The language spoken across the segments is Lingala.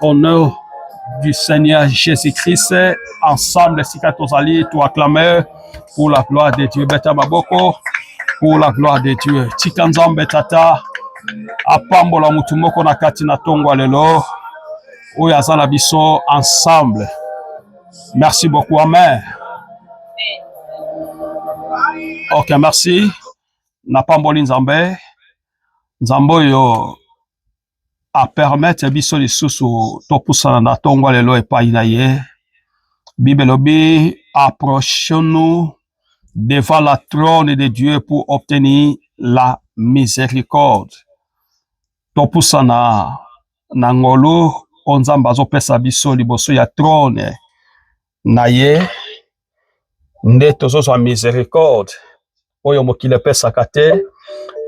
Au nom du Seigneur Jésus-Christ, ensemble, si Katozali, tout acclamer pour la gloire de Dieu. Beta Maboko, pour la gloire de Dieu. Tikanzambe Tata, Apambola Mutumoko na kati na tongwa lelo, Oyazala biso ensemble. Merci beaucoup, Amen. Ok, merci. Napamboli Nzambe. Nzambo yo a permettre biso lisusu topusana na tongwa lelo epai na ye. Bible lobi, approchons-nous devant la trône de Dieu pour obtenir la miséricorde. Topusana na ngolu onzamba azopesa biso liboso ya trône na ye nde tozozwa miséricorde oyo mokili epesaka te,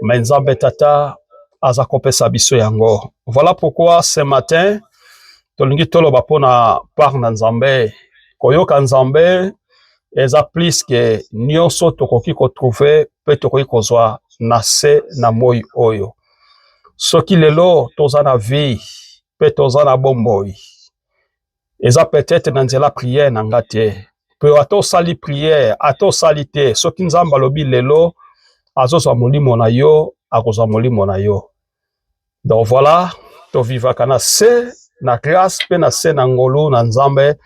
mais Nzambe Tata aza kopesa biso yango. Voilà pourquoi ce matin tolingi toloba pona par na Nzambe. Koyoka Nzambe eza plus que nyonso tokoki kotrouver pe tokoki kozwa na se na moi oyo. Soki lelo toza na vie pe toza na bomboi, eza peut-être na nzela prière na nga te. Pe ato sali prière, ato sali te, soki Nzambe alobi lelo azozwa molimo na yo, akozwa molimo na yo. Donc voilà, to vivaka na se na grâce pe na se na ngolo na Nzambe.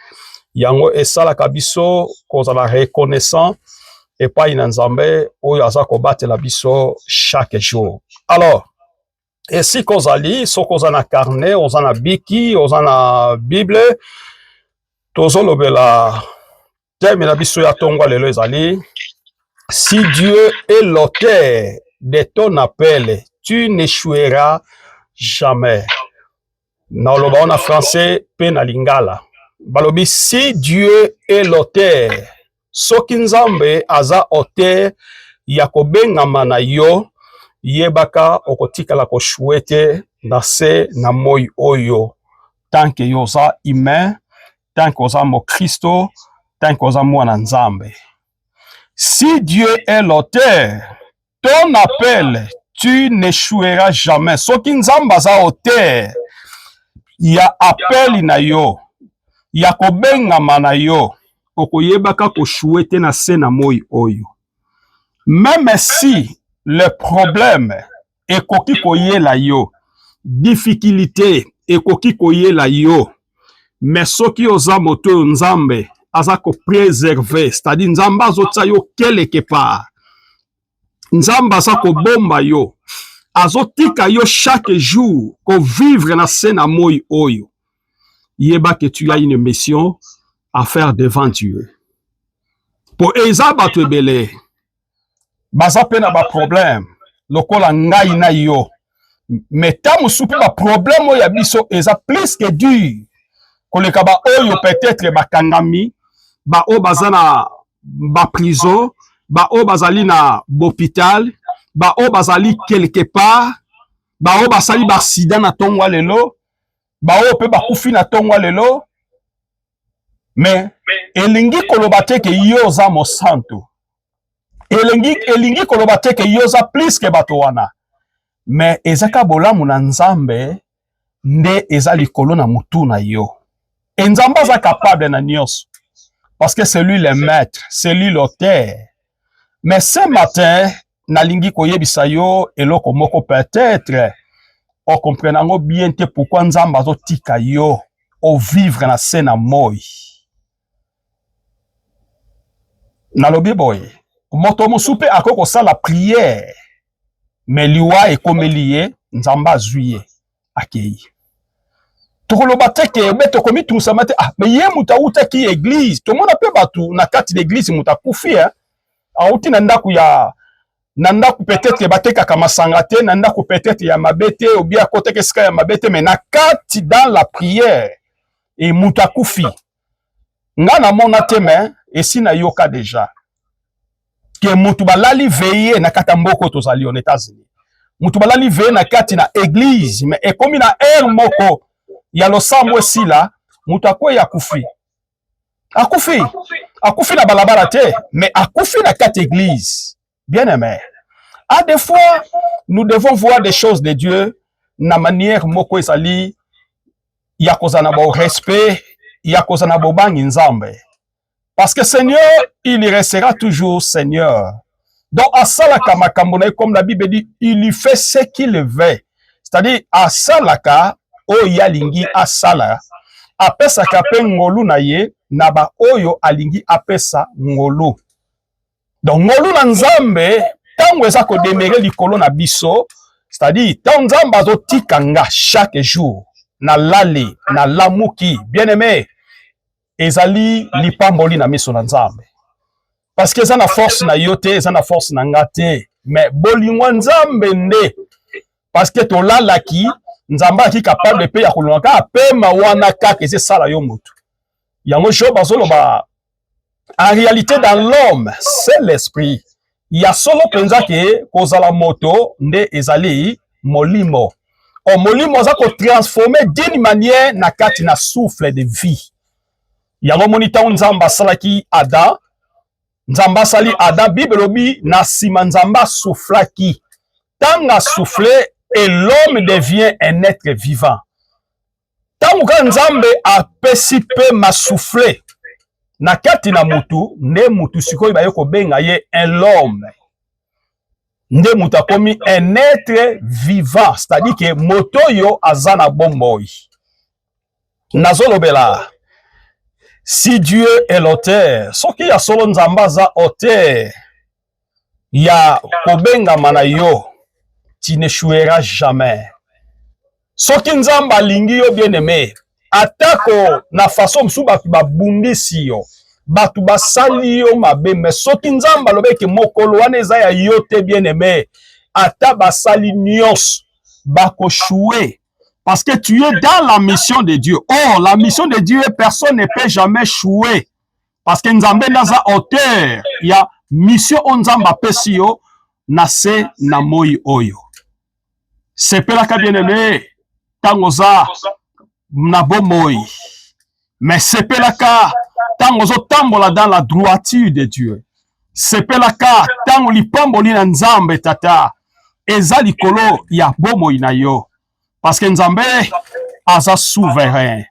Yango esalaka biso kozala reconnaissant epai na Nzambe oyo aza kobatela biso chaque jour. Alors, esi kozali, so koza na carnet, oza na biki, oza na Bible, tozolobela thème na biso ya tongwa lelo ezali: si Dieu est l'auteur de ton appel, tu n'échoueras jamais. Na oloba en français pe na lingala. Balobi, si Dieu est l'auteur, soki Nzambe aza auteur ya kobengama na yo, yebaka okotikala koshwete na se na moi oyo. Tant que yo oza humain, tant que oza mo Christo, tant que oza mwana Nzambe. Si Dieu est l'auteur, ton appel, tu n'échoueras jamais. Soki Nzambe aza auteur ya appel na yo, ya kobengama na yo, okoyebaka koshwete na se na moi oyo. Même si le problème ekoki koyela yo, difficulté ekoki koyela yo, mais soki oza moto Nzambe aza ko préserver, c'est-à-dire Nzambe azotsa yo quelque part, Nzambe aza ko bomba yo, azotika yo chaque jour ko vivre na se na moi oyo, yeba que tu as une mission à faire devant Dieu. Pour eza bato ebele baza pe na ba problème lokola ngai na yo, mais tamusu pe ba problème oyo ya biso eza plus que dur koleka ba oyo peut-être bakangami, ba oyo baza na ba prison, ba oyo bazali na hôpital, ba oyo bazali quelque part, ba oyo basali ba accident na tongwa lelo, ba oyo pe bakufi na tongwa lelo. Mais elingi koloba te ke yo oza mosantu, elingi koloba te ke yo oza plus que bato wana, mais ezaka bolamu na Nzambe nde eza likolo na mutu na yo. Et Nzambe aza capable na nyonso, parce que c'est lui le maître, c'est lui l'auteur. Mais ce matin, nalingi koyebisa yo eloko moko, peut-être o comprenango bien te pourquoi Nzambe azotika yo o vivre na se na moi. Nalobi boy, moto mosupe akoko sala prière, mais liwa ekomeli ye, Nzambe azwi ye akei. Tokoloba te ke beto komi tusama te, ah, mais ye muta uta ki église, to mona pe batu na kati d'église muta kufi, auti na ndaku ya na ndaku peut-être bateka kama sangate, na ndaku peut-être ya mabete ou bien kote ke ska ya mabete, mais na kati dans la prière et muta kufi. Nga na mona te mais esi na yoka déjà que mutu balali veiller na kata mboko tozali aux États-Unis. Mutu balali veiller na kati na église, mais ekomi na moko ya losambo esila, mutu akwe ya kufi. Akufi na balabala te, mais akufi na kati église. Bien aimé. À des fois, nous devons voir des choses de Dieu na manière moko esali ya kozana bo respect, ya kozana bo bangi nzambe. Parce que Seigneur, il restera toujours Seigneur. Donc, asalaka makambo comme la Bible dit, il lui fait ce qu'il veut. C'est-à-dire, asalaka, oyo alingi asala, apesa kape ngolu na ye, naba oyo alingi apesa ngolu. Donc, ngolu na nzambe, tango eza ko demere likolo na biso, c'est-à-dire, tango nzambe azotikanga chaque jour, na lali, na lamuki, bien-aimé, ezali lipamboli na miso na nzambe. Parce que eza na force na yo te, eza na force na nga te, mais bolingwa nzambe nde. Parce que tolalaki, nzambe aki capable pe ya kolonaka apema wana kaka eze sala yo motu. Yango jo bazoloba, en réalité dans l'homme, c'est l'esprit. Ya solo penza ke kozala moto nde ezali molimo. O molimo za ko transformer d'une manière na kati na souffle de vie. Yango monita nzamba salaki Adam, nzamba sali Adam, Bible obi na sima nzamba soufflaki. Tanga soufflé et l'homme devient un être vivant. Tango nzambe apesi pe ma soufflé na kati na mutu, ne mutu sikoyi ba yoko benga ye un l'homme. Nde mutu akomi un être vivant, c'est-à-dire que moto yo azana bomboy. Nazolobela. Si Dieu est l'auteur, ce qui a solo nzamba za auteur, ya kobenga mana yo, tu n'échoueras jamais. Ce qui nzamba lingi yo bien aimé, atako na façon msu batu babundisi yo, batu basali yo mabe, mais ce qui nzamba lobeke mokolo wana eza ya yo te bien aimé, ata basali nyos, bako choué. Parce que tu es dans la mission de Dieu. Or, la mission de Dieu, personne ne peut jamais chouer. Parce que Nzambe naza auteur. Il y a mission Nzamba pesio nase na moi oyo. C'est pas la ka bien aimé. Tangoza na bo moi. Mais c'est pas la ka tangozo tambola dans la droiture de Dieu. C'est pas la ka tango lipamboli na Nzambe tata. Eza likolo ya bo moi na yo. Parce que Nzambe aza souverain.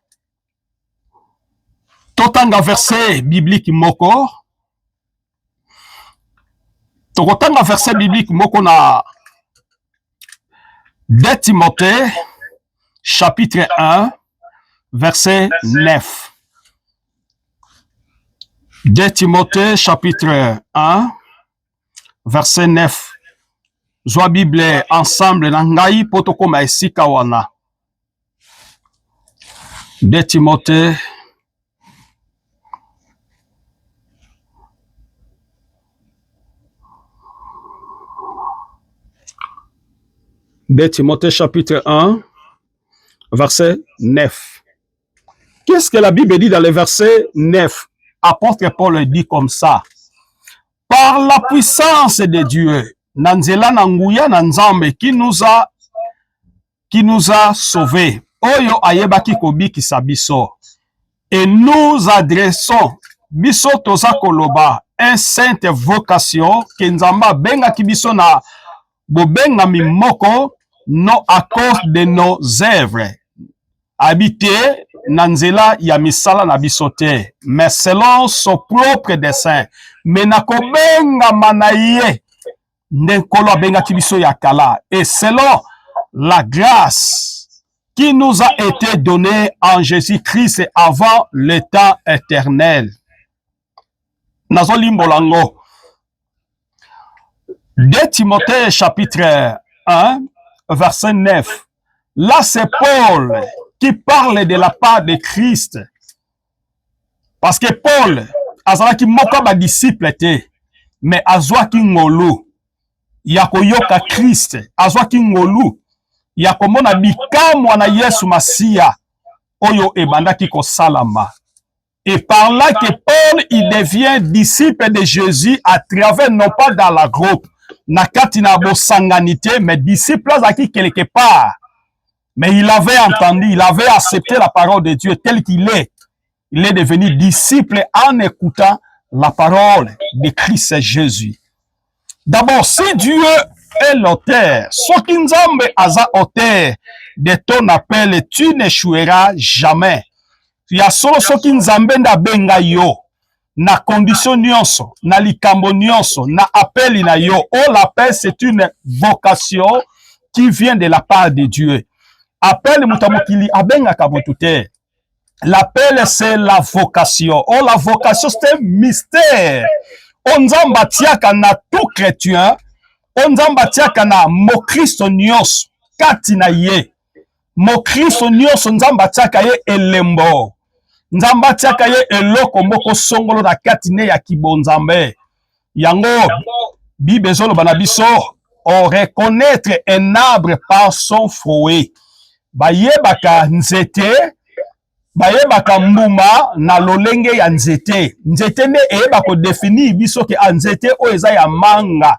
Totanga verset biblique moko. Tokotanga verset biblique moko na 2 Timothée chapitre 1 verset 9. 2 Timothée chapitre 1 verset 9. Zwa Bible ensemble na ngai poto koma esika wana. 2 Timothée chapitre 1 verset 9. Qu'est-ce que la Bible dit dans le verset 9? Apôtre Paul dit comme ça. Par la puissance de Dieu, Nanzela Nanguya Nanzambe qui nous a sauvés. Oyo ayebaki kobiki sabiso. Et nous adressons biso toza koloba un sainte vocation que Nzamba benga kibiso na bobenga mimoko non à cause de nos œuvres. Habité Nanzela ya misala na bisote, mais selon son propre dessein. Mais nakobenga manaye Nenkolo benga kibiso ya kala. Et selon la grâce qui nous a été donnée en Jésus-Christ avant le temps éternel. Nazolimbolango. 2 Timothée chapitre 1 verset 9. Là c'est Paul qui parle de la part de Christ. Parce que Paul azalaki moko ba disciple te, mais azwaki ngolu. Yakoyoka Christ, azwaki ngolu, yakomona bikamwa na Yesu Masia, oyo ebandaki kosalama. Et par là que Paul, il devient disciple de Jésus à travers, non pas dans la groupe, na kati na bo sanganité, mais disciple azaki quelque part. Mais il avait entendu, il avait accepté la parole de Dieu tel qu'il est. Il est devenu disciple en écoutant la parole de Christ Jésus. D'abord, si Dieu est l'auteur. Soki Nzambe aza auteur de ton appel, tu n'échoueras jamais. Ya solo soki Nzambe nda benga yo na condition nyonso, na likambo nyonso, na appel na yo. Oh, l'appel c'est une vocation qui vient de la part de Dieu. Appel mutamokili abenga kabotute. L'appel c'est la vocation. Oh, la vocation c'est un mystère. Onzamba tiaka na tout chrétien, onzamba tiaka na mo Kristo nyonso kati na ye. Mo Kristo nyonso nzamba tiaka ye elembo. Nzamba tiaka ye eloko moko songolo na kati ne ya kibonzambe. Yango Bible ezoloba na biso, on reconnaître un arbre par son fruit. Bayebaka nzete, bayebaka mbuma na lolenge ya nzete. Nzete ne eyeba ko définir biso ke nzete o eza ya manga.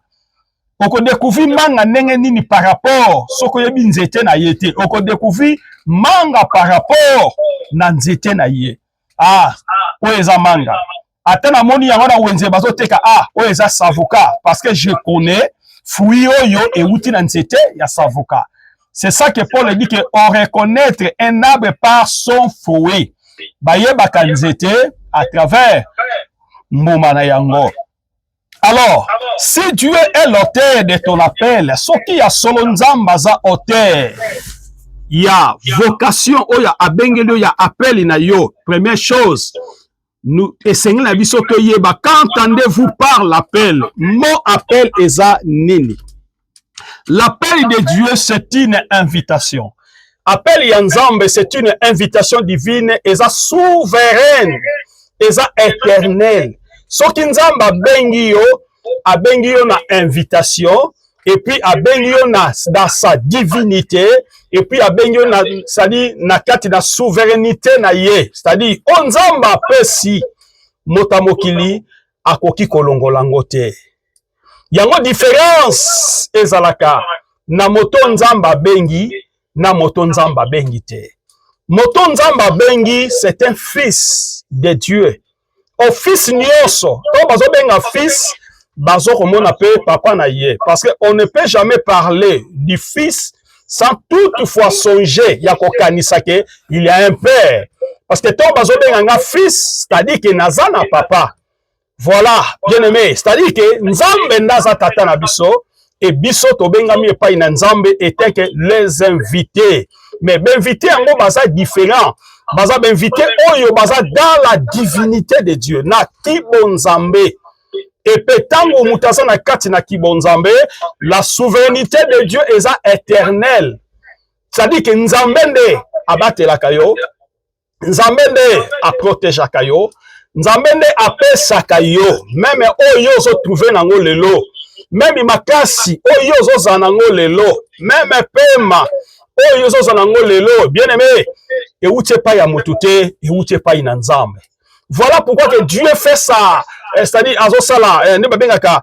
Oko découvrir manga ndenge nini par rapport soko yebi nzete na yete. Oko découvrir manga par rapport na nzete na ye. Ah, o eza manga. Ata na moni yango na wenze bazoteka o eza savoka parce que je connais fruit oyo euti na nzete ya savoka. C'est ça que Paul dit que on reconnaître un arbre par son fruit. Bayebaka nzete à travers mbuma na yango. Alors, si Dieu est l'auteur de ton appel, ce qui a solo Nzamba za auteur, il y a vocation, il y a abengelo, il y a appel na yo. Première chose, nous essayons la biso que yeba. Qu'entendez-vous par l'appel? Mon appel eza nini. L'appel de Dieu, c'est une invitation. Appel Yanzambe, c'est une invitation divine, eza souveraine, eza éternelle. Soki Nzamba abengi yo na invitation, et puis abengi yo na sa divinité, et puis abengi yo na c'est-à-dire na kati na souveraineté na ye, c'est-à-dire Nzamba pesi motamokili akoki kolongola ngote. Yango différence ezalaka na moto Nzamba bengi na moto Nzamba bengi te. Moto Nzamba bengi, c'est un fils de Dieu. Au fils nyonso, to bazo benga fils, bazo komona pe papa na ye. Parce que on ne peut jamais parler du fils sans toutefois songer ya kokanisa ke il y a un père. Parce que to bazo benga fils, c'est-à-dire que naza na papa. Voilà, bien aimé, c'est-à-dire que Nzambe ndaza tata na biso et biso to benga mi epai na Nzambe était que les invités. Mais l'invité yango baza différent. Baza benvité oyo baza dans la divinité de Dieu. Na kibonzambe. Et petango mutaza na kati na kibonzambe, la souveraineté de Dieu est éternelle. C'est-à-dire que Nzambe nde abatelaka yo, Nzambe nde aprotégeaka yo, Nzambe nde apesaka yo, même oyo zo trouver nango lelo, même makasi oyo zo za nango lelo, même pema oyo zo za nango lelo, bien aimé, et outé pa ya mutute, et outé pa ina Nzambe. Voilà pourquoi que Dieu fait ça, c'est-à-dire azo sala ne babengaka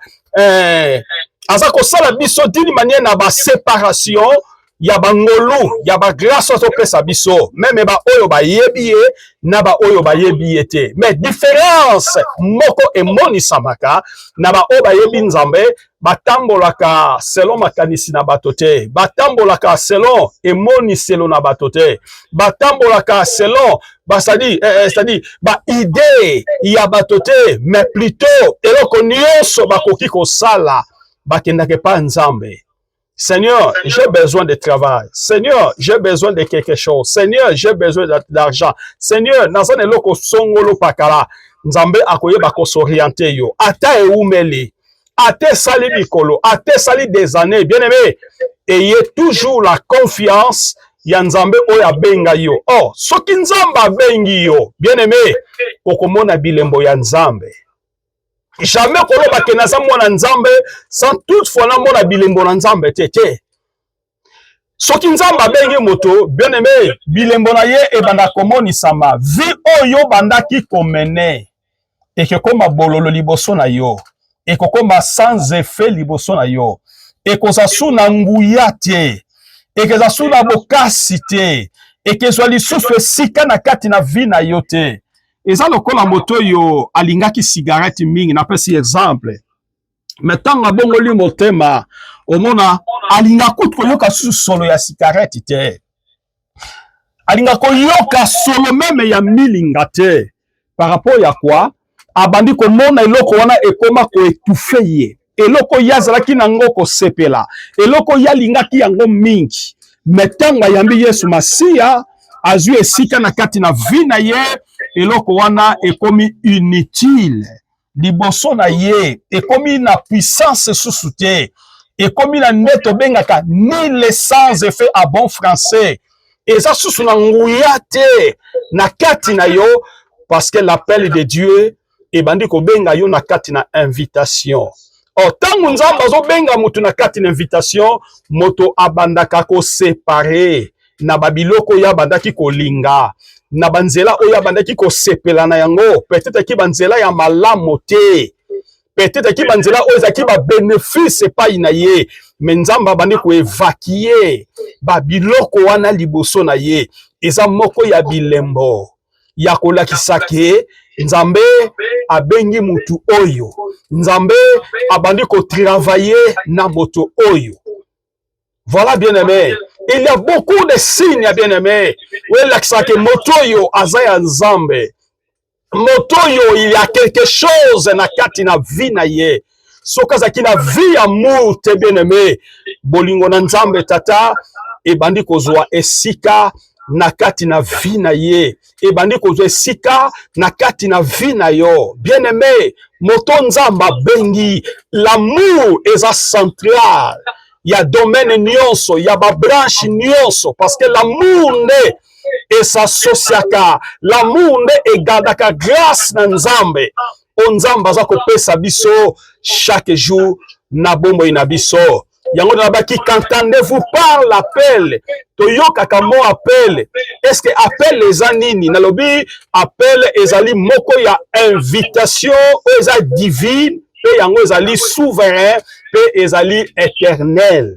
azako sala biso d'une manière na ba séparation ya bangolu ya ba grâce au pesa biso même ba oyo ba yebi na ba oyo ba yebi ete, mais différence moko emoni samaka na ba oyo ba yebi Nzambe batambolaka selon makanisi na batote, batambolaka selon emoni selon na batote, batambolaka selon c'est-à-dire ba idée ya batote, mais plutôt eloko nyonso bakoki kosala bakendake pa Nzambe. Seigneur, j'ai besoin de travail. Seigneur, j'ai besoin de quelque chose. Seigneur, j'ai besoin d'argent. Seigneur, nazane loko songolo pakala. Nzambe akoye bako s'orienter yo. Ata eumeli. Ate sali bikolo. Ate sali des années. Bien aimé, ayez toujours la confiance ya Nzambe oya benga yo. Oh, soki Nzamba bengi yo. Bien aimé, okomona bilembo ya Nzambe. Jamais koloba ke naza mwana Nzambe sans toutefois na mona bilembo na Nzambe tete. Soki Nzamba bengi moto, bien aimé, bilembo na ye e banda komoni sama. Vi oyo bandaki komene. E ke koma bololo liboso na yo. E koma sans effet liboso na yo. E koza su na nguya te. E koza su na bokasi te. E ke zwa lisusu esika na kati na vi na yo te. Eza lokola moto yo alingaki cigarette mingi, na pesi exemple. Metanga bongoli motema omona alinga kutu yoka solo ya cigarette te. Alinga koyoka solo meme ya milinga te. Par rapport ya quoi? Abandi komona eloko wana ekoma ko étouffer ye. Eloko yazalaki nango ko sepela. Eloko yalingaki yango mingi. Metanga yambi Yesu Masia azwi esika na kati na vie na ye, eloko wana ekomi inutile. Liboso na ye ekomi na puissance susu te. Ekomi na ndeto bengaka nul sans effet à bon français. Eza susu na nguya te na kati na yo, parce que l'appel de Dieu ebandi ko benga yo na kati na invitation. Oh, tangu nzamba zo benga mutu na kati na invitation, moto abandaka ko séparer na babiloko ya bandaki kolinga, na banzela oya bandaki ko sepela na yango, peut-être ki banzela ya malamu te, peut-être ki banzela oyo ezaki ba bénéfice pa ina ye, mais nzamba bandi ko évacuer babiloko wana liboso na ye. Eza moko ya bilembo ya kolakisa ke Nzambe abengi mutu oyo, Nzambe abandi ko travailler na moto oyo. Voilà, bien-aimé. Il y a beaucoup de signes, bien-aimé. Oui, l'accent que motoyo azaya Nzambe. Motoyo, il y a quelque chose na kati na vie na ye. Soka ki na vie amour te, bien-aimé. Bolingo na Nzambe tata ebandi kozwa esika na kati na vie na ye. Ebandi kozwa esika na kati na vie na yo. Bien-aimé, moto Nzamba bengi, l'amour eza central. Il y a domaine nyonso, il y a ba branche nyonso, parce que l'amour ne esasosiaka, l'amour ne egadaka grâce na Nzambe. O Nzamba za kopesa biso chaque jour na bombo ina biso. Yango na baki, qu'entendez-vous par l'appel? Toyoka mo appel. Est-ce que appel les anini? Nalobi appel ezali moko ya invitation eza divine, pe yango ezali souverain, pe ezali éternel.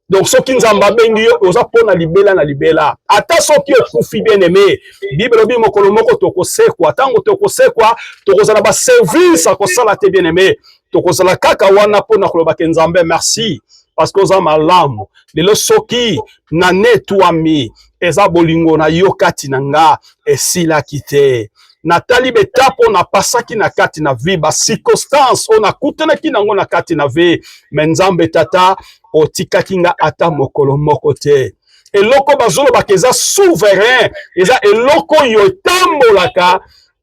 Donc soki Nzamba bengi yo oza pona libela na libela. Ata soki okufi bien-aimé, Bible lobi mokolo moko tokosekwa, tango tokosekwa tokozala ba service akosala te bien-aimé. Tokozala kaka wana pona koloba ke Nzambe merci, parce que oza malamu. Lelo soki na netwami eza bolingo na yo kati na nga esila kite. Natali betapo na pasaki na kati na vie, ba circonstance on a kutanaki nango na kati na vie, mais Nzambe tata otikaki nga ata mokolo moko te. Eloko bazolo bakeza souverain, eza eloko yo tambolaka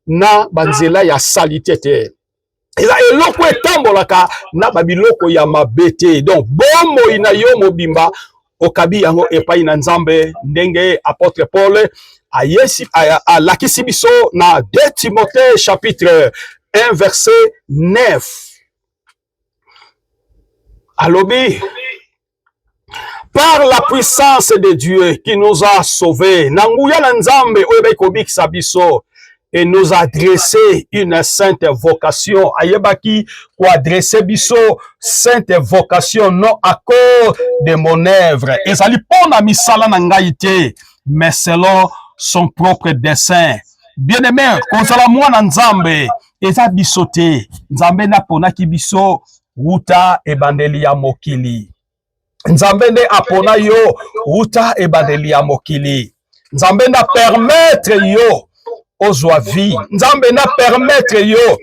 na banzela ya salite te. Eza eloko etambolaka na babiloko ya mabete. Donc bomo ina yo mobimba okabi yango epai na Nzambe, ndenge apôtre Paul a lakisi biso na 2 Timothée chapitre 1 verset 9. Alobi, par la puissance de Dieu qui nous a sauvés, nanguya na Nzambe oyo kobikisa biso, et nous adresser une sainte vocation. Ayebaki ko adresser biso sainte vocation, non à cause de mon œuvre. Ezali pona misala na ngai te, mais selon son propre dessein. Bien-aimé, kozala mwana Nzambe eza biso te. Nzambe na ponaki biso wuta ebandeli ya mokili. Nzambe nde apona yo wuta ebandeli ya mokili. Nzambe na permettre yo ozwa vie. Nzambe na permettre yo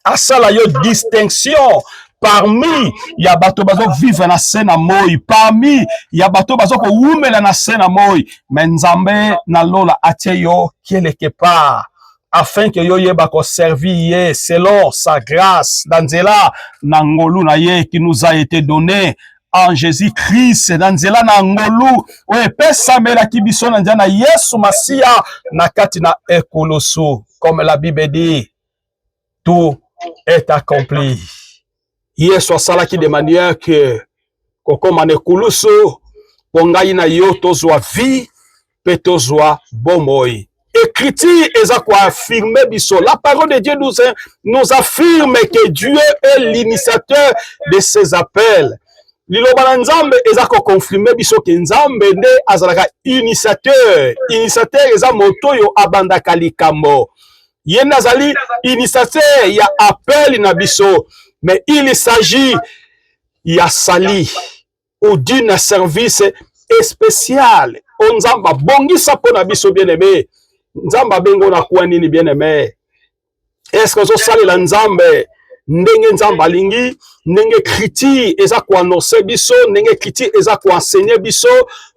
asala yo distinction parmi ya bato bazo vivre na sena moi, parmi ya bato bazo ko wumela na sena moi, mais Nzambe na lola atie yo quelque part afin que yo yeba ko servir ye selon sa grâce danzela na ngolu na ye qui nous a été donné en Jésus-Christ, danzela na ngolu oye pesa mela kibiso na njana Yesu Masia na kati na ekoloso, comme la Bible dit, tout est accompli. Yesu asalaki de manière que kokoma na ekoloso pongai na yo tozwa vie pe tozwa bomoi. Écriture eza ko affirmer biso, la parole de Dieu nous affirme que Dieu est l'initiateur de ses appels. Liloba na Nzambe eza ko confirmer biso ke Nzambe nde azalaka initiateur. Initiateur eza moto yo abandaka likambo. Ye nazali initiateur ya appel na biso. Mais il s'agit ya sali ou d'une service spécial. Onzamba bongisa pona biso bien-aimé. Nzamba bengo na kwa nini bien-aimé? Est-ce que zo sali la nzambe ndenge nzamba lingi, ndenge kriti eza ko annoncer biso, ndenge kriti eza ko enseigner biso,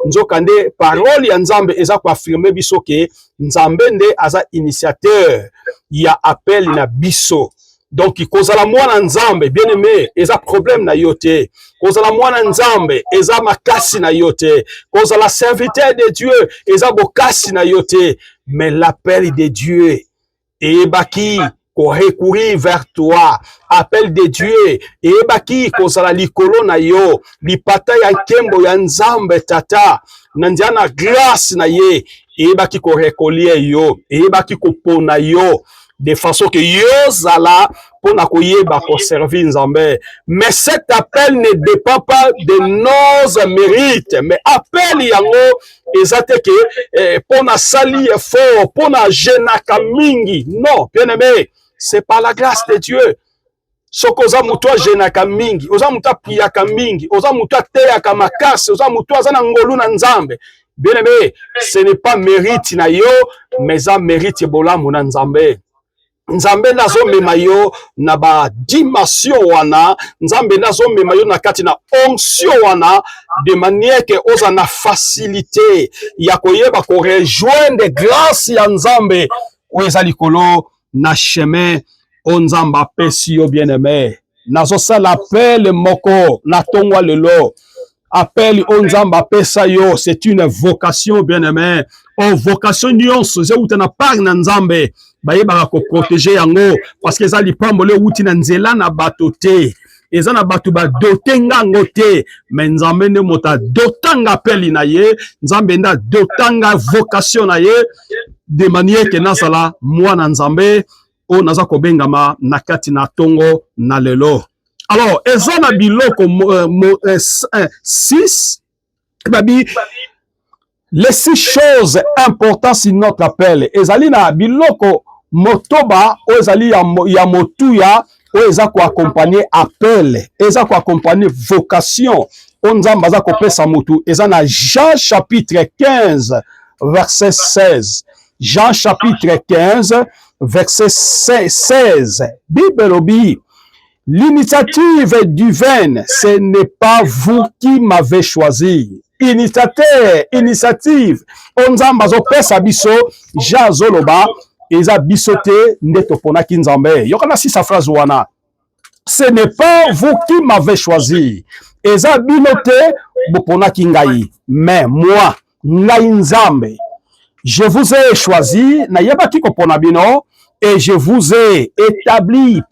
nzokande parole ya nzambe eza ko affirmer biso ke nzambe nde aza initiateur ya appel na biso. Donc kozala mwana nzambe bien-aimé eza problème na yote. Kozala mwana nzambe eza makasi na yote. Kozala serviteur de Dieu eza bokasi na yote. Mais l'appel de Dieu ebaki ko recourir vers toi. Appel de Dieu ebaki kozala likolo na yo. Lipata ya nkembo ya nzambe tata. Nandiana grâce na ye ebaki ko rekolie yo. Ebaki ko pona yo. De façon que yo zala pour na koyeba ko servir nzambe. Mais cet appel ne dépend pas de nos mérites, mais appel yango ezate que pour na sali effort, pour na jenaka mingi. Non, bien-aimé, c'est par la grâce de Dieu. Soko za mutu jenaka mingi, oza mutu priaka mingi, oza mutu teyaka makasi, oza mutu azana ngolu na nzambe. Bien-aimé, ce n'est pas mérite na yo, mais ça mérite bolamu na nzambe. Nzambe nazo mema yo na ba dimension wana, nzambe nazo mema yo na kati na onction wana, de manière que oza na facilité ya koyeba ko rejoindre grâce ya nzambe oza likolo na chemin o nzamba pesi yo bien-aimé. Nazo sala appel moko na tongwa lelo. Appel o nzamba pesa yo, c'est une vocation bien-aimé. O vocation nyonso ze utana par na nzambe. Bayeba ko protéger yango parce que ezali pambole uti na nzela na bato te. Eza na bato ba dote ngango te. Mais nzambe ne mota dotanga appel na ye, nzambe nda dotanga vocation na ye de manière que nazala mwana nzambe o naza ko bengama na kati na tongo na lelo. Alors, eza na biloko 6 babi les 6 choses importantes sur notre appel. Ezali na biloko motoba o ezali ya motuya o eza ko accompagner appel, eza ko accompagner vocation. O nzamba za ko pesa motu. Eza na Jean chapitre 15 verset 16. Jean chapitre 15 verset 16. Bible obi. L'initiative divine, ce n'est pas vous qui m'avez choisi. Initiative. Onzamba zo pesa biso, jazoloba, eza bisote ndeto pona kinzambe. Yokana si sa phrase wana. Ce n'est pas vous qui m'avez choisi. Eza binote bopona kingai. Mais moi, ngai nzambe, je vous ai choisi, na yeba kiko pona bino, et je vous ai établi,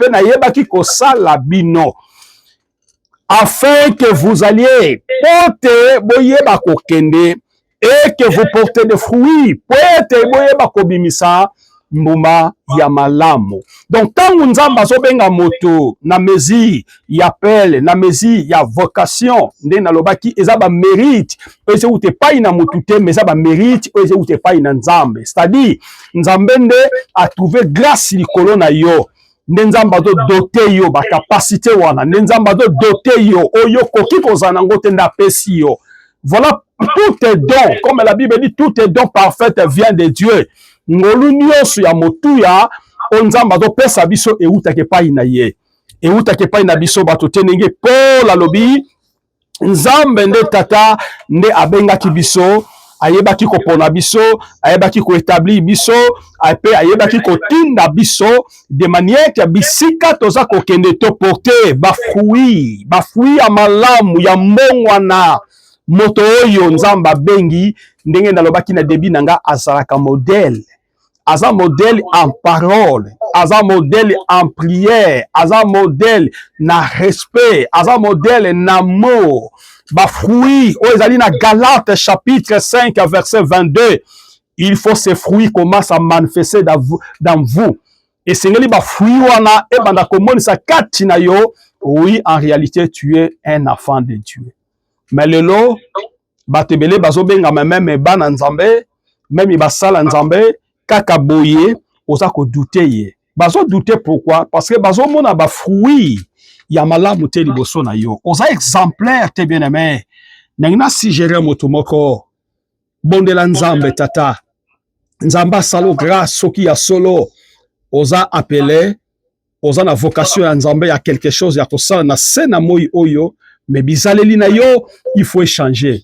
afin que vous alliez porter boyeba kokende et que vous portez des fruits, portez boyeba kobimisa mbuma ya malamu. Donc tangu nzamba zobenga moto na mezi ya pele, na mezi ya vocation, nde na lobaki eza ba mérite, eze ute pai na motu te, mais eza ba mérite, eze ute pai na nzambe. C'est-à-dire nzambe nde a trouvé grâce likolo na yo. Nde nzamba do dote yo ba capacité wana, nde nzamba do dote yo oyo koki kozana ngote nda pesi yo. Voilà, tout est don, comme la Bible dit, tout est don parfait vient de Dieu. Ngolu nyonso ya motuya onzamba do pesa biso eutake pai na ye. Eutake pai na biso bato tenenge Paul alobi nzambe nde tata nde abengaki biso, ayebaki kopona biso, ayebaki ko établir biso, ape ayebaki kotinda biso de manière que bisika toza kokende to porter ba fruit ya malamu ya mbongwana. Moto oyo nzamba bengi ndenge nalobaki na debi nanga azalaka modèle. Aza modèle en parole, aza modèle en prière, aza modèle na respect, aza modèle na amour. Ba fruit, o ezali na Galates chapitre 5 verset 22. Il faut ces fruits commencent à manifester dans vous. Et sengeli ba fruit wana e banda komonisa kati na yo, oui en réalité tu es un enfant de Dieu. Mais lelo batebele bazobenga même bana nzambe, même basala nzambe kaka boye oza ko douter ye. Bazo douter pourquoi? Parce que bazo mona ba fruit ya malamu te liboso na yo. Oza exemplaire te bien aimé. Nangina si géré moto moko. Bondela nzambe tata. Nzamba salo grâce soki ya solo. Oza appelé. Oza na vocation ya nzambe ya quelque chose ya kosala na sena moi oyo. Mais bizaleli na yo, il faut échanger.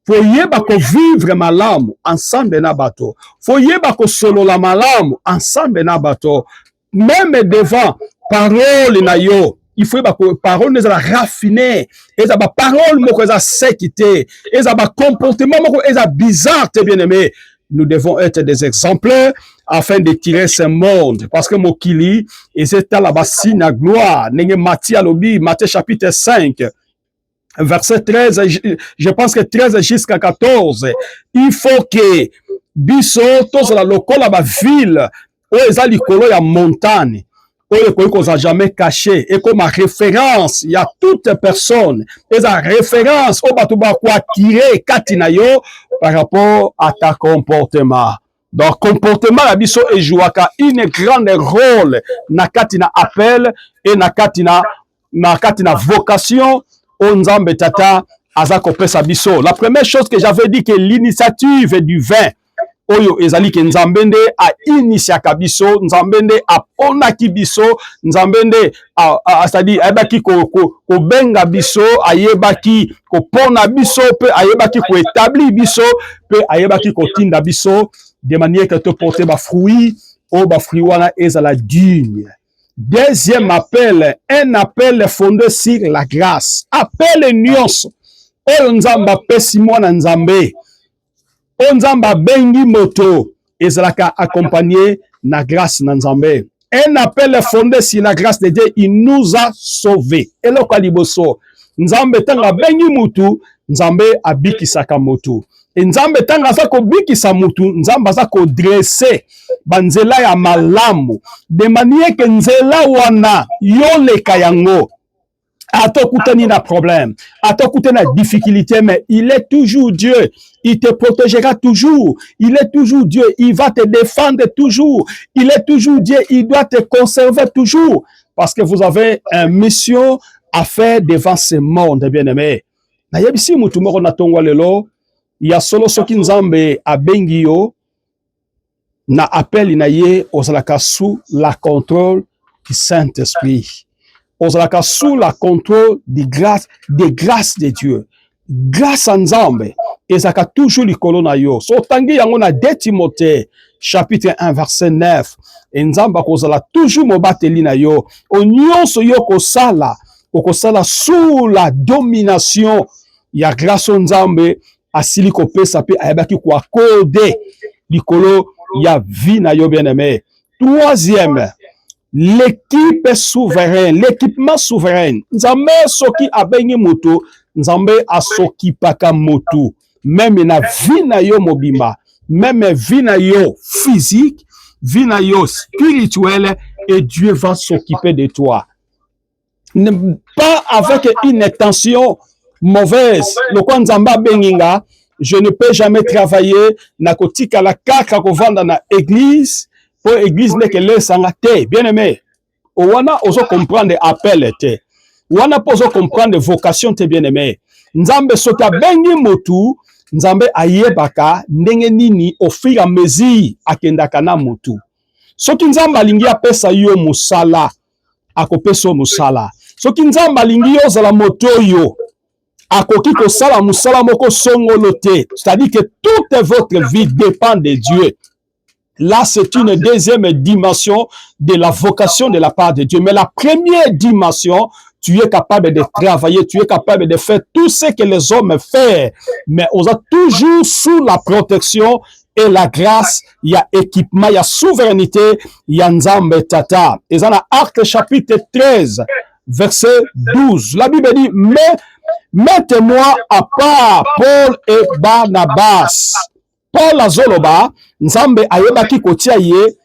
Faut yeba ko vivre malamu ensemble na bato. Faut yeba ko solo la malamu ensemble na bato. Même devant parole na yo, il faut yeba ko parole na raffiné. Eza ba parole moko eza sekité. Eza ba comportement moko eza bizarre te bien aimé. Nous devons être des exemplaires afin de tirer ce monde. Parce que Mokili, et c'est à la bassine à gloire. Nenge Matthieu alobi, Matthieu chapitre 5. Verset 13, je pense que 13 jusqu'à 14, il faut que biso tozala lokola ba ville oyo eza likolo ya montagne oyo ekoki kozala jamais caché et comme référence ya toute personne eza référence oyo bato bakoatire kati na yo par rapport à ta comportement. Donc comportement ya biso ejouaka une grande rôle na kati na appel et na kati na vocation. Nzambe tata aza kopesa biso. La première chose que j'avais dit que l'initiative du vin oyo ezali ke nzambe nde a initiaka biso, nzambe nde aponaki biso, nzambe nde c'est-à-dire ayebaki ko benga biso, ayebaki ko pona biso pe ayebaki ko établir biso pe ayebaki ko tinda biso de manière que te porter ba fruit o ba fruit wana ezala digne. Deuxième appel, un appel fondé sur la grâce. Appel nyonso. Oyo nzamba pesi mwana nzambe. Oyo nzamba bengi moto. Ezalaka accompagné na grâce na nzambe. Un appel fondé sur la grâce de Dieu. Il nous a sauvés. Eloko liboso. Nzambe tanga bengi mutu. Nzambe abikisaka motu. Nzambe tanga aza kobikisa mutu. Nzambe aza kodresse banzela ya malamu de manière que nzela wana yoleka yango atokutani na problème, atokutani na difficulté, mais il est toujours Dieu, il te protégera toujours, il est toujours Dieu, il va te défendre toujours, il est toujours Dieu, il doit te conserver toujours, parce que vous avez une mission à faire devant ce monde, bien-aimé. Na yebisi mutu moko na tongwa lelo, ya solo soki nzambe abengi yo, na appel na ye ozalaka sous la contrôle du Saint-Esprit. Ozalaka sous la contrôle des grâces de Dieu. Grâce à nzambe ezaka toujours likolo na yo. So tangi yango na 2 Timothée chapitre 1 verset 9. Et nzamba kozala toujours mobateli na yo. Onyonso yo kosala, okosala sous la domination ya grâce nzambe asili kopesa pe ayebaki ko accorder likolo ya vie na yo bien-aimé. Troisième, l'équipe souveraine, l'équipement souverain. Nzambe soki abengi moto, nzambe asokipaka moto. Même na vie na yo mobimba, même vie na yo physique, vie na yo spirituelle, et Dieu va s'occuper de toi. Pas avec une intention mauvaise. Le kwa nzamba benginga, je ne peux jamais travailler na kotika la kaka kovanda na église pour église ne que lesanga te. Bien aimé, wana ozo comprendre appel te. Wana pozo comprendre vocation te bien aimé. Nzambe soka bengi motu, nzambe ayebaka ndenge nini au fur et à mesure akendaka na motu. Soki nzambe alingi apesa yo musala, akopesa musala. Soki nzambe alingi yo zala moto yo, akoki kosala musala moko songolo te. C'est-à-dire que toute votre vie dépend de Dieu. Là, c'est une deuxième dimension de la vocation de la part de Dieu. Mais la première dimension, tu es capable de travailler, tu es capable de faire tout ce que les hommes font. Mais on a toujours sous la protection et la grâce, il y a équipement, il y a souveraineté, il y a nzambe tata. Et dans Actes chapitre 13, verset 12, la Bible dit, mais mettez-moi à part Paul et Barnabas. Paul azoloba, nzambe ayebaki kotia ye,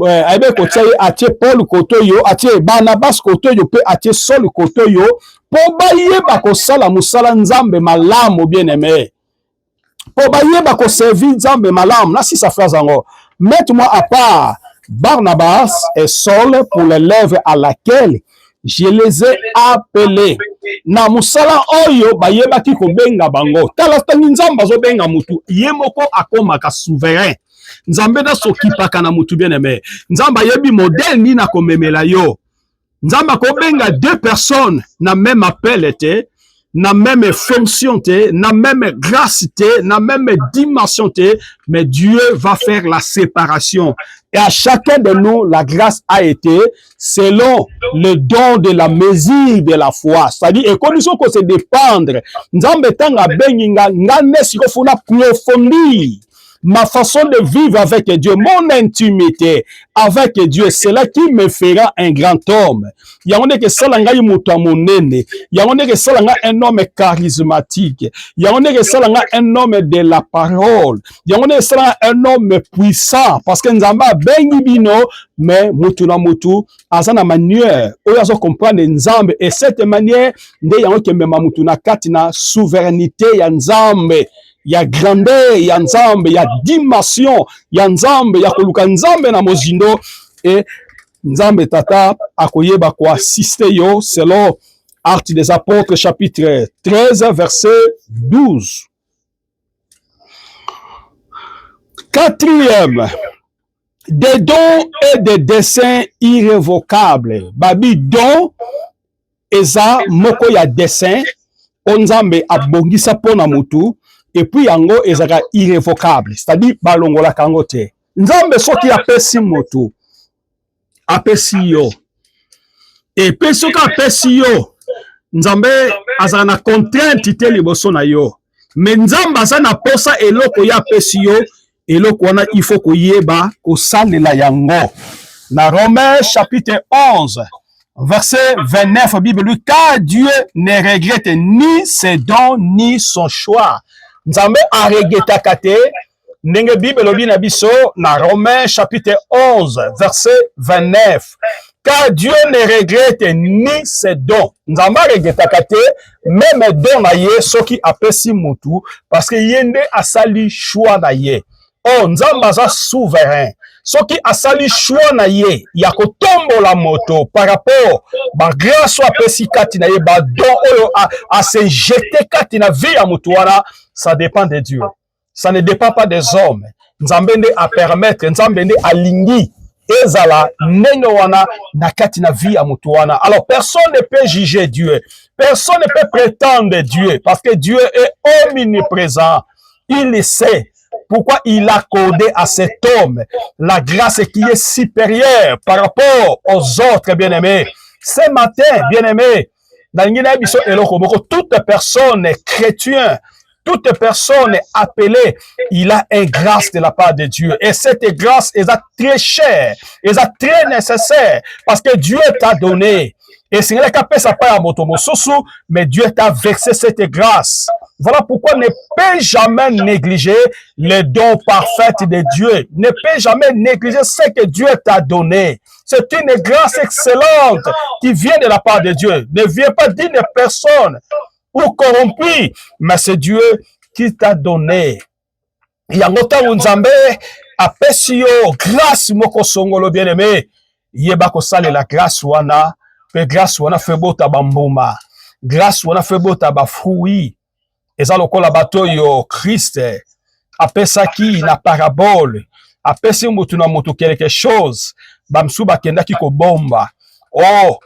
ayebe kotia ye atie Paul kotoyo, atie Barnabas kotoyo, pe atie Saul kotoyo, po ba yeba kosala musala nzambe malamu bien-aimé. Po ba yeba ko servir nzambe malamu, na si sa phrase ango. Mettez-moi à part Barnabas et Saul pour l'œuvre à laquelle je les ai appelés. Na musala oyo bayebaki kobenga bango. Tala tangi nzamba zo benga mutu. Yemoko akomaka souverain. Nzambe na sokipaka na mutu bien aimé. Nzamba yebi modèle ni na komemela yo. Nzamba kobenga deux personnes na même appel te, na même fonction te, na même grâce te, na même dimension te, mais Dieu va faire la séparation. Et à chacun de nous, la grâce a été selon le don de la mesure de la foi. C'est-à-dire, et condition que se dépendre. Nzambe tanga benginga, ngane siko funa profondir ma façon de vivre avec Dieu, mon intimité avec Dieu, c'est là qui me fera un grand homme. Il y a que ça langa yimuta monene, il y a que ça langa un homme charismatique, il y a que ça langa un homme de la parole, il y a que ça langa un homme puissant, parce que nzamba bengi bino, mais mutu na mutu azana manière oyo comprendre nzambe, et cette manière nde yango ke mema mutu na kati na souveraineté ya nzambe. Ya grandeur ya nzambe, ya dimension ya nzambe, ya koluka nzambe na mozindo, et nzambe tata akoyeba ko assister yo selon Actes des Apôtres chapitre 13 verset 12. Quatrième, des dons et des desseins irrévocables. Babi don eza moko ya dessein onzambe abongisa pona mutu. Et puis yango ezaka irrévocable, c'est-à-dire balongola kango te. Nzambe soki apesi moto, apesi yo. Et puis soki apesi yo, nzambe azaka na contrainte te liboso na yo. Mais nzambe aza na posa eloko ya apesi yo, eloko wana il faut koyeba kosalela yango. Na Romains chapitre 11, verset 29, la Bible dit, car Dieu ne regrette ni ses dons ni son choix. Nzambe aregetaka te, ndenge Bible lobi na biso na Romains chapitre 11 verset 29. Car Dieu ne regrette ni ses dons. Nzambe aregetaka te, même don na ye soki apesi mutu, parce que yende asali choix na ye. Oh, Nzambe aza souverain. Soki asali choix na ye ya kotombola moto par rapport ba grâce apesi kati na ye ba don oyo a se jeter kati na vie ya moto wana, ça dépend de Dieu. Ça ne dépend pas des hommes. Nzambe nde a permettre, Nzambe nde alingi ezala ndenge wana na kati na vie ya moto wana. Alors personne ne peut juger Dieu. Personne ne peut prétendre Dieu parce que Dieu est omniprésent. Il le sait. Pourquoi il a accordé à cet homme la grâce qui est supérieure par rapport aux autres bien-aimés. Ce matin, bien-aimés, toute personne chrétienne, toute personne appelée, il a une grâce de la part de Dieu. Et cette grâce est très chère, est très nécessaire parce que Dieu t'a donné. Et c'est là qu'après ça part à motomososo, mais Dieu t'a versé cette grâce. Voilà pourquoi ne peut jamais négliger les dons parfaits de Dieu. Ne peut jamais négliger ce que Dieu t'a donné. C'est une grâce excellente qui vient de la part de Dieu. Ne vient pas d'une personne ou corrompue, mais c'est Dieu qui t'a donné. Yangota unzambe apesi yo grâce moko songolo bien-aimé. Yeba ko sale la grâce wana. Pe grâce wana febota bambuma. Grâce wana febota ba fruit. Eza lokola bato yo Christ apesaki na parabole. Apesi mutu na mutu quelque chose. Bamsu bakendaki ko bomba. Oh,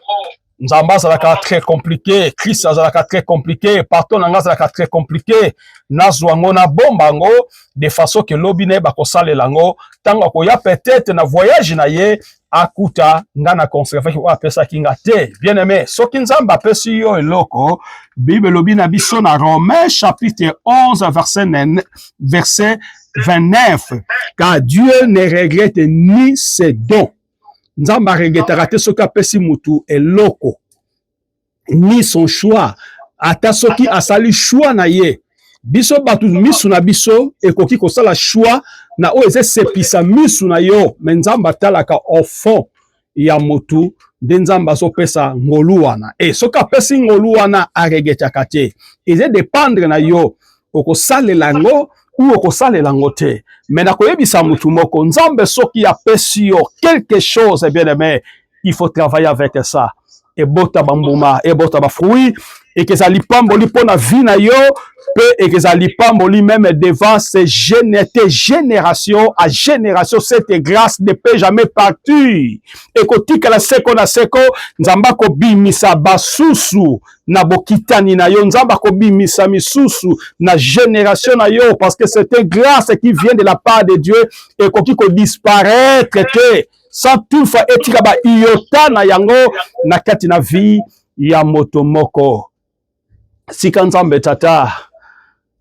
Nzamba azalaka très compliqué, Christ azalaka très compliqué, partout nanga azalaka très compliqué. Nazwango na bomba ngo de façon que lobine bakosale lango tango koya peut-être na voyage na ye akuta ngana conserver ko apesa kinga te. Bien aimé, soki Nzamba apesi yo eloko, Bible lobi na biso na Romains chapitre 11 verset 29. Car Dieu ne regrette ni ses dons. Nzamba regetaka te soki apesi mutu eloko ni son choix ata soki asali choix na ye biso batu misu na biso ekoki kosala choix na oyo ezesepisa misu na yo me Nzamba atalaka au fond ya mutu nde Nzamba azopesa ngolu wana soki apesi ngolu wana aregetaka te eze dépendre na yo okosalela yango ou okosalela yango te. Mais nakoyebisa mutu moko Nzambe soki apesi yo quelque chose bien aimé, il faut travailler avec ça. ebota bambuma, ebota ba fruit, et que ça lipamboli pour la vie na yo, et que ça lipamboli même devant ces génération à génération, cette grâce ne peut jamais partir. Et kotika la seko na seko, nzamba ko bimisa basusu na bokitani na yo, nzamba ko bimisa misusu na génération na yo, parce que c'est une grâce qui vient de la part de Dieu, et koki ko disparaître que sans toutefois etika ba iota na yango na kati na vie ya moto moko. Sika nzambe tata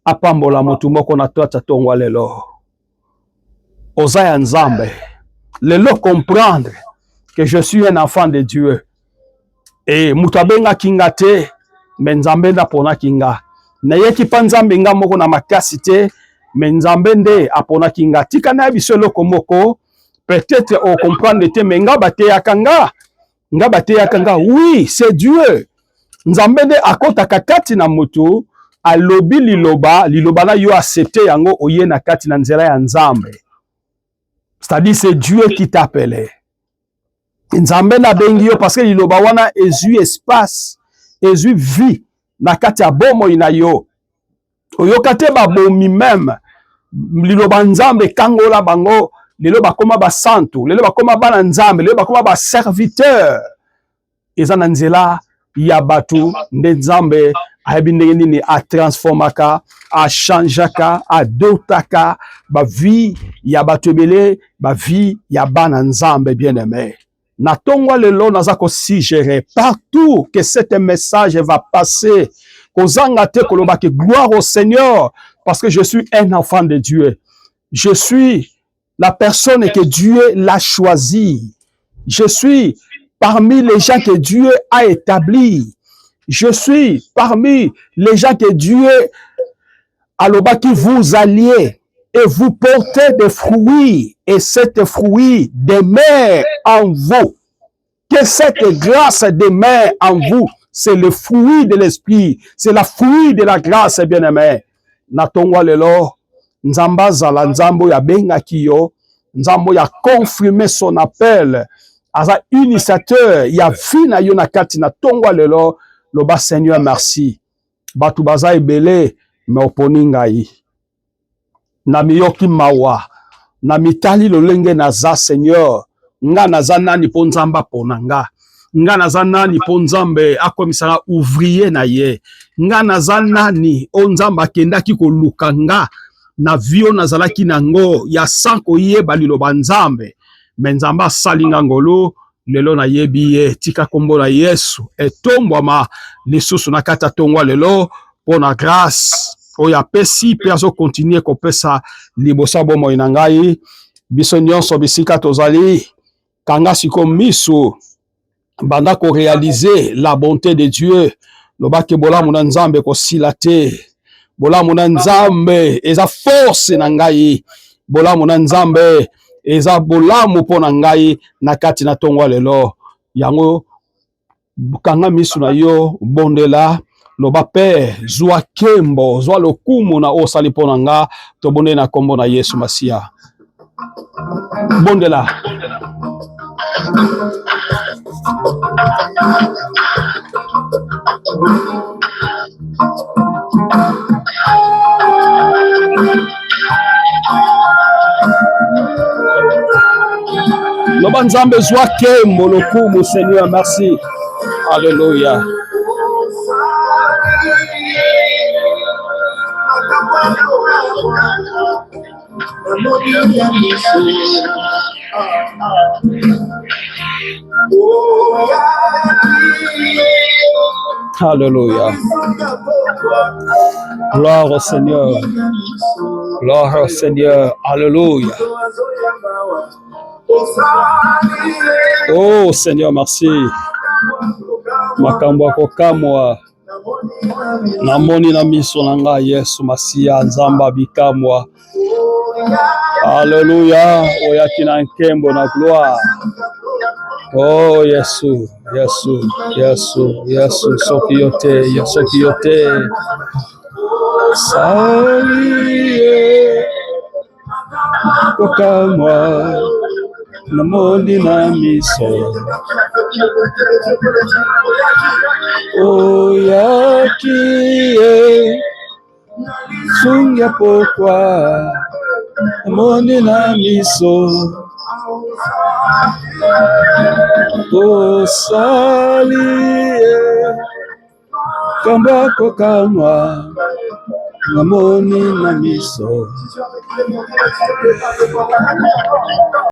apambola moto moko na toi tongwa lelo. Oza ya nzambe. Lelo comprendre que je suis un enfant de Dieu. Et mutabenga kinga te, mais nzambe nda pona kinga. Na yeki pa nzambe nga moko na makasi te, mais nzambe nde apona kinga. Tika na biso loko moko, peut-être on comprendre te, mais nga bate yakanga. Nga bate yakanga, oui, c'est Dieu. Nzambe nde akota kakati na moto, alobi liloba, liloba na yo accepté yango oye na kati na nzela ya nzambe. C'est-à-dire c'est Dieu qui t'appelait. Nzambe na bengi yo parce que liloba wana ezu espace, ezu vie na kati ya bomo ina yo. Oyoka te ba bomi même liloba nzambe kangola bango, lelo bakoma ba santo, lelo bakoma bana nzambe, lelo bakoma ba serviteur. Eza na nzela ya batu nde nzambe ayebi ndenge nini a transformaka, a changeaka, a dotaka ba vie ya batu ebele, ba vie ya bana nzambe bien-aimé. Na tongwa lelo naza ko suggérer partout que cet message va passer, kozanga te koloba ke gloire au Seigneur, parce que je suis un enfant de Dieu. Je suis la personne que Dieu l'a choisi. Je suis parmi les gens que Dieu a établis. Je suis parmi les gens que Dieu a loba qui vous alliez et vous portez des fruits, et cet fruit demeure en vous. Que cette grâce demeure en vous. C'est le fruit de l'esprit, c'est la fruit de la grâce, bien-aimé. Natongwa lelo, nzamba zala nzambo ya benga kiyo, nzambo ya confirmer son appel, aza initiateur ya vina yo na kati na tongwa lelo, loba Seigneur merci. Batu baza ebele, me oponi ngai. Na miyoki mawa, na mitali lolenge naza Seigneur, nga naza nani po nzamba pona nga. Nga naza nani po nzambe akomisaka ouvrier na ye. Nga naza nani o nzamba akendaki koluka nga na vio nazalaki nango ya sanko yeba liloba nzambe. Me nzamba asali nga ngolo, lelo na yebi ye, tika kombo na Yesu etombwama lisusu na kata tongwa lelo pona grâce oyo apesi pe azo continuer kopesa libosa bomoi na ngai. Biso nyonso bisika tozali kanga siko miso banda ko réaliser la bonté de Dieu. Lobake bolamu na nzambe ko silate, bolamu na nzambe eza force na ngai, bolamu na nzambe eza bolamu pona ngai na kati na tongwa lelo. Yango kanga miso na yo bondela, loba pe zwa kembo, zwa lokumu na osali pona nga, to bonde na kombo na Yesu Masia. Bondela. Loba nzambe zwa kembo lokumu, Seigneur merci. Alléluia. Alléluia. Gloire au Seigneur. Gloire au Seigneur. Alléluia. Oh Seigneur, merci. Makambo akokamwa namoni na miso na ngai Yesu Masia nzamba bikamwa. Alléluia. Oyaki na nkembo na gloire. Oh Yesu, Yesu, Yesu, Yesu, soki yote, soki yote. Salie kokamwa. namoni na miso oyakie sungia pokwa namoni na miso osalie kambako kamwa namoni na miso